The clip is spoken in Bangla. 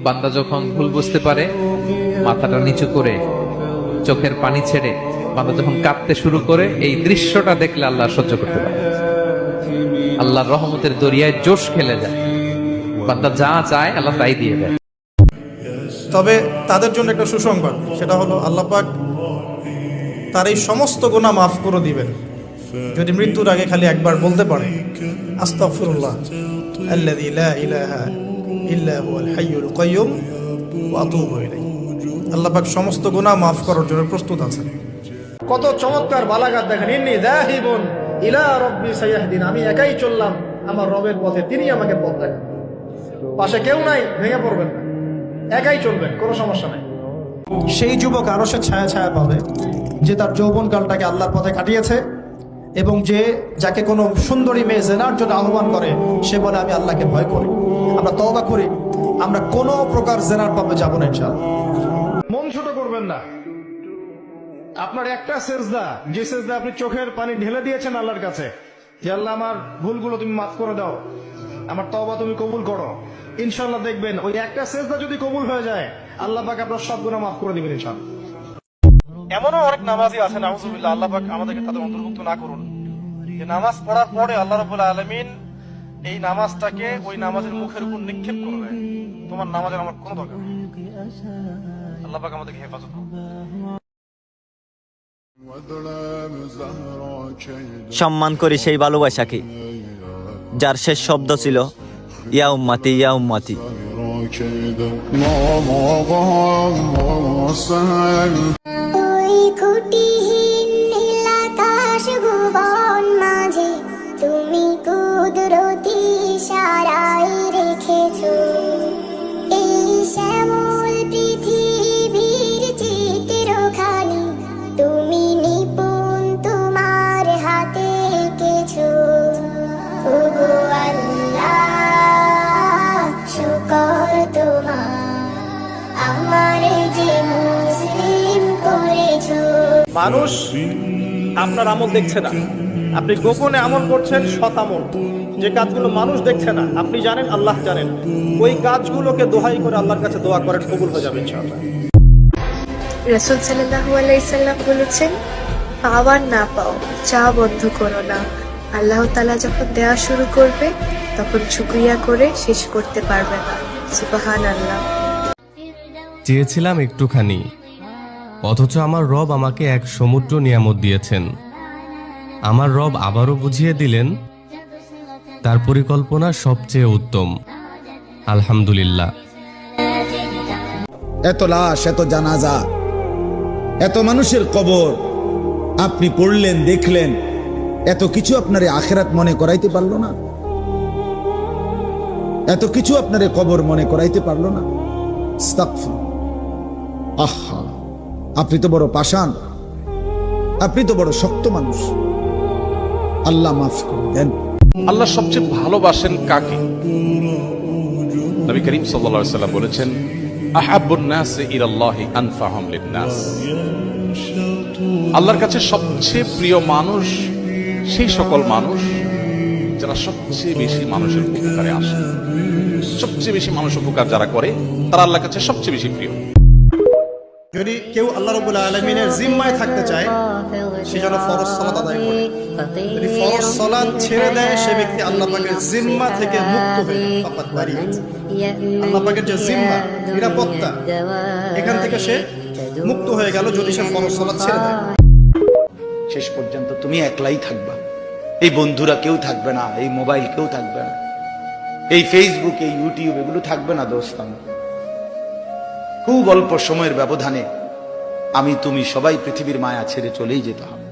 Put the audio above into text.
বান্দা যখন ভুল বুঝতে পারে, মাথাটা নিচু করে চোখের পানি ছেড়ে বান্দা যখন কাঁদতে শুরু করে, এই দৃশ্যটা দেখলে আল্লাহ সহ্য করতে পারে। আল্লাহর রহমতের দরিয়ায় জোশ খেলে যায়, বান্দা যা চায় আল্লাহ তাই দিয়ে দেয়। তবে তাদের জন্য একটা সুসংবাদ, সেটা হলো আল্লাহ পাক তার এই সমস্ত গুনাহ মাফ করে দিবেন যদি মৃত্যুর আগে খালি একবার বলতে পারে, আস্তাগফিরুল্লাহ আল্লাযী লা ইলাহা ইল্লা হুয়াল হাইয়ুল কাইয়্যুম ওয়া আতুবু ইলাইহি। আল্লাহ পাক সমস্ত গুনাহ মাফ করার জন্য প্রস্তুত আছেন। কত চমৎকার বালাগাত দেখেন, ইন্নী যাহিবুন ইলা রাব্বি সাইয়াহদিন, আমি একাই চললাম আমার রবের পথে, তিনি আমাকে পথ দেখান। পাশে কেউ নাই, ভেঙে পড়বেন না, একাই চলবেন, কোনো সমস্যা নাই। সেই যুবক আরশের ছায়া ছায়া পাবে যে তার যৌবনকালটাকে আল্লাহর পথে কাটিয়েছে, এবং যাকে কোনো সুন্দরী মেয়ে জেনার জন্য আহ্বান করে, সে বলে আমি আল্লাহকে ভয় করি। আমরা তওবা করি, আমরা কোনো প্রকার জেনার পাবে যাব না ইনশাআল্লাহ। মন ছোট করবেন না। আপনার একটা সেজদা, যে সেজদা আপনি চোখের পানি ঢেলে দিয়েছেন আল্লাহর কাছে, যে আল্লাহ আমার ভুলগুলো তুমি মাফ করে দাও, আমার তওবা তুমি কবুল করো, ইনশাআল্লাহ দেখবেন ওই একটা সেজদা যদি কবুল হয়ে যায়, আল্লাহ পাক আপনার সব গুনাহ মাফ করে দিবেন ইনশাআল্লাহ। এমনও অনেক নামাজি আছেন, আউযুবিল্লাহ, আল্লাহ পাক আমাদেরকে তাদের অন্তর্ভুক্ত না করুন, যে নামাজ পড়ার পরে আল্লাহ রাব্বুল আলামিন এই নামাজটাকে ওই নামাজের মুখের উপর নিক্ষেপ করবে, তোমার নামাজের আমার কোনো দরকার নেই। আল্লাহ পাক আমাদেরকে হেফাজত করুন। সম্মান করি সেই ভালোবাসাকে যার শেষ শব্দ ছিল ইয়া উম্মতি ইয়া উম্মতি। ওই খুঁটিহীন নীল আকাশ ভুবন মাঝে তুমি কুদরতি ইশারায় রেখেছো এই শ্যামল পৃথিবীর চিত্রখানি, তুমি নিপুণ তোমার হাতে এঁকেছো। ওগো আল্লাহ, শুকর তোমার, আমার যে মুসলিম করেছো। মানুষ আপনার আমল দেখছে না, আপনি গোপনে আমল করছেন, সৎ আমল, যে কাজগুলো মানুষ দেখছে না আপনি জানেন, আল্লাহ জানেন, ওই কাজগুলোকে দোহাই করে আল্লাহর কাছে দোয়া করেন, কবুল হয়ে যাবে ইনশাআল্লাহ। রাসূল সাল্লাল্লাহু আলাইহি সাল্লাম বলেছেন, পাওয়ার না পাও চা বন্ধ করো না। আল্লাহ তাআলা যখন দেয়া শুরু করবে তখন শুকরিয়া করে শেষ করতে পারবে না। সুবহানাল্লাহ। চেয়েছিলাম একটুখানি, অথচ আমার রব আমাকে এক সমুদ্র নিয়ামত দিয়েছেন। আমার রব আবারও বুঝিয়ে দিলেন তার পরিকল্পনা সবচেয়ে উত্তম। আলহামদুলিল্লাহ। এত লাশ, এত জানাজা, এত মানুষের কবর আপনি পড়লেন, দেখলেন, এত কিছু আপনারে আখিরাত মনে করাইতে পারলো না? এত কিছু আপনারে কবর মনে করাইতে পারলো না? আস্তাগফির। আহা, আপনি তো বড় পাষাণ, আপনি তো বড় শক্ত মানুষ। আল্লাহ মাফ করে দেন। আল্লাহ সবচেয়ে ভালোবাসেন কাকে? নবী করিম সাল্লাল্লাহু আলাইহি ওয়াসাল্লাম বলেছেন, আহাব্বুন নাস ইলাল্লাহি আনফাহুম লিন-নাস। আল্লাহর কাছে সবচেয়ে প্রিয় মানুষ সেই সকল মানুষ যারা সবচেয়ে বেশি মানুষের উপকারে আসে। সবচেয়ে বেশি মানুষ উপকার যারা করে তারা আল্লাহর কাছে সবচেয়ে বেশি প্রিয়। যদি কেউ আল্লাহ রাব্বুল আলামিনের জিম্মায় থাকতে চায়, সে যেন ফরজ সালাত আদায় করে। যদি ফরজ সালাত ছেড়ে দেয়, সে ব্যক্তি আল্লাহ পাকের জিম্মা থেকে মুক্ত হয়ে যায়, ফাকাত বারিয়াত। আল্লাহ পাকের যে জিম্মা, নিরাপত্তা, এখান থেকে সে মুক্ত হয়ে গেল যদি সে ফরজ সালাত ছেড়ে দেয়। শেষ পর্যন্ত তুমি একলাই থাকবা, এই বন্ধুরা কেউ থাকবে না, এই মোবাইল কেউ থাকবে না, এই ফেসবুক, এই ইউটিউব এগুলো থাকবে না। দোস্ত, খুব অল্প সময়ের ব্যবধানে আমি তুমি সবাই পৃথিবীর মায়া ছেড়ে চলেই যেতে হবে।